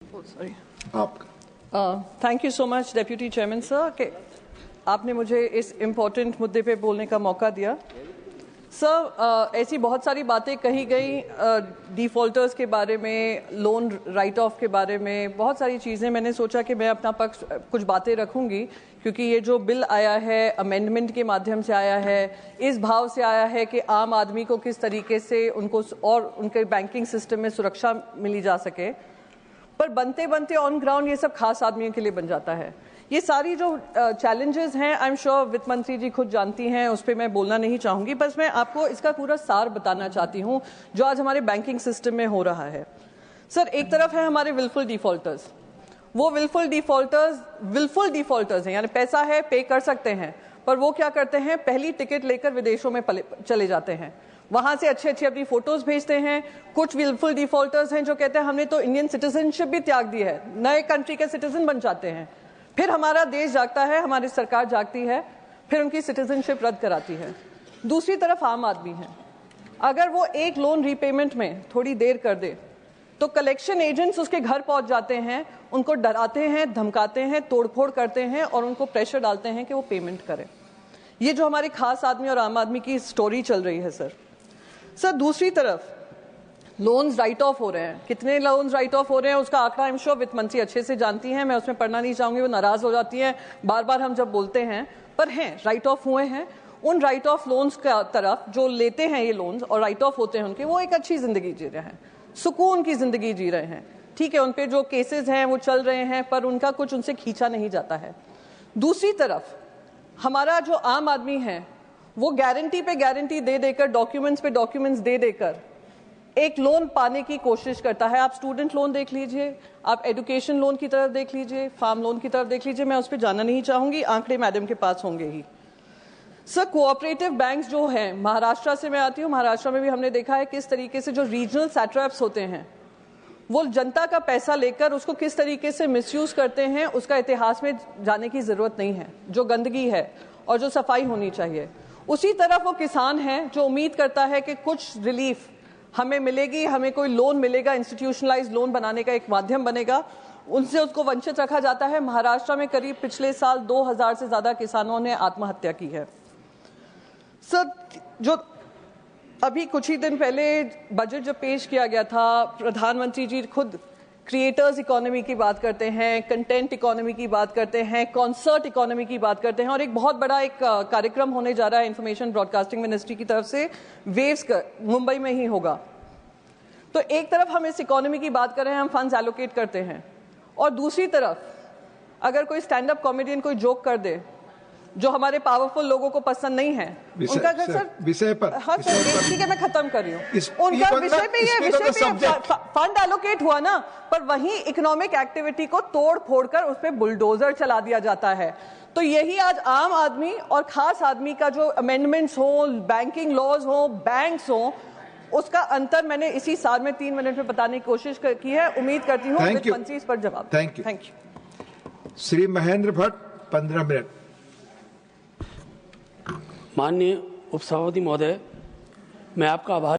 Sorry आपका thank you so much deputy chairman sir कि आपने मुझे इस इम्पोर्टेंट मुद्दे पे बोलने का मौका दिया। सर ऐसी बहुत सारी बातें कही गई डिफ़ॉल्टर्स के बारे में, लोन राइट ऑफ के बारे में, बहुत सारी चीज़ें। मैंने सोचा कि मैं अपना पक्ष कुछ बातें रखूंगी क्योंकि ये जो बिल आया है अमेंडमेंट के माध्यम से आया है, इस भाव से आया है कि आम आदमी को किस तरीके से उनको और उनके बैंकिंग सिस्टम में सुरक्षा मिली जा सके, पर बनते बनते ऑन ग्राउंड ये सब खास आदमियों के लिए बन जाता है। ये सारी जो चैलेंजेस हैं आई एम श्योर वित्त मंत्री जी खुद जानती हैं, उस पर मैं बोलना नहीं चाहूंगी, बस मैं आपको इसका पूरा सार बताना चाहती हूँ जो आज हमारे बैंकिंग सिस्टम में हो रहा है। सर एक तरफ है हमारे विलफुल डिफॉल्टर्स, वो विलफुल डिफॉल्टर्स हैं, यानी पैसा है पे कर सकते हैं, पर वो क्या करते हैं पहली टिकट लेकर विदेशों में चले जाते हैं, वहां से अच्छे अच्छे अपनी फोटोज भेजते हैं। कुछ विलफुल डिफॉल्टर्स हैं जो कहते हैं हमने तो इंडियन सिटीजनशिप भी त्याग दी है, नए कंट्री के सिटीजन बन जाते हैं, फिर हमारा देश जागता है, हमारी सरकार जागती है, फिर उनकी सिटीजनशिप रद्द कराती है। दूसरी तरफ आम आदमी है, अगर वो एक लोन रीपेमेंट में थोड़ी देर कर दे तो कलेक्शन एजेंट्स उसके घर पहुंच जाते हैं, उनको डराते हैं, धमकाते हैं, तोड़फोड़ करते हैं और उनको प्रेशर डालते हैं कि वो पेमेंट करें। ये जो हमारे खास आदमी और आम आदमी की स्टोरी चल रही है सर दूसरी तरफ लोन्स राइट ऑफ हो रहे हैं। कितने लोन्स राइट ऑफ हो रहे हैं उसका आंकड़ा आई एम श्योर वित्त मंत्री अच्छे से जानती हैं, मैं उसमें पढ़ना नहीं चाहूंगी, वो नाराज हो जाती हैं बार बार हम जब बोलते हैं, पर हैं राइट ऑफ हुए हैं। उन राइट ऑफ लोन्स का तरफ जो लेते हैं ये लोन्स और राइट ऑफ होते हैं उनके, वो एक अच्छी जिंदगी जी रहे हैं, सुकून की जिंदगी जी रहे हैं। ठीक है, उन पे जो केसेस हैं वो चल रहे हैं, पर उनका कुछ उनसे खींचा नहीं जाता है। दूसरी तरफ हमारा जो आम आदमी है वो गारंटी पे गारंटी दे देकर, डॉक्यूमेंट्स पे डॉक्यूमेंट्स दे देकर एक लोन पाने की कोशिश करता है। आप स्टूडेंट लोन देख लीजिए, आप एजुकेशन लोन की तरफ देख लीजिए, फार्म लोन की तरफ देख लीजिए, मैं उस पर जाना नहीं चाहूंगी, आंकड़े मैडम के पास होंगे ही। सर कोऑपरेटिव बैंक्स जो हैं, महाराष्ट्र से मैं आती हूँ, महाराष्ट्र में भी हमने देखा है किस तरीके से जो रीजनल सैट्रैप्स होते हैं वो जनता का पैसा लेकर उसको किस तरीके से मिसयूज करते हैं, उसका इतिहास में जाने की जरूरत नहीं है। जो गंदगी है और जो सफाई होनी चाहिए, उसी तरफ वो किसान है जो उम्मीद करता है कि कुछ रिलीफ हमें मिलेगी, हमें कोई लोन मिलेगा, इंस्टीट्यूशनलाइज लोन बनाने का एक माध्यम बनेगा, उनसे उसको वंचित रखा जाता है। महाराष्ट्र में करीब पिछले साल 2000 से ज्यादा किसानों ने आत्महत्या की है। सर जो अभी कुछ ही दिन पहले बजट जब पेश किया गया था, प्रधानमंत्री जी खुद क्रिएटर्स इकोनॉमी की बात करते हैं, कंटेंट इकोनॉमी की बात करते हैं, कॉन्सर्ट इकोनॉमी की बात करते हैं, और एक बहुत बड़ा एक कार्यक्रम होने जा रहा है इंफॉर्मेशन ब्रॉडकास्टिंग मिनिस्ट्री की तरफ से, वेव्स का मुंबई में ही होगा। तो एक तरफ हम इस इकोनॉमी की बात कर रहे हैं, हम फंड्स एलोकेट करते हैं, और दूसरी तरफ अगर कोई स्टैंड अप कॉमेडियन कोई जोक कर दे जो हमारे पावरफुल लोगों को पसंद नहीं है, उनका सर विषय पर, हाँ सर ठीक है मैं खत्म कर रही हूँ, उनका विषय पे ये विषय पे फंड एलोकेट हुआ ना, पर वहीं इकोनॉमिक एक्टिविटी को तोड़ फोड़ कर उस पर बुलडोजर चला दिया जाता है। तो यही आज आम आदमी और खास आदमी का जो अमेंडमेंट्स हो, बैंकिंग लॉज हो, बैंक्स हो, उसका अंतर मैंने इसी साल में 3 मिनट में बताने की कोशिश की है। उम्मीद करती हूँ वित्त मंत्री इस पर जवाब। Thank you. Shri Mahendra Bhatt 15 minute. माननीय उपसभापति महोदय, मैं आपका आभार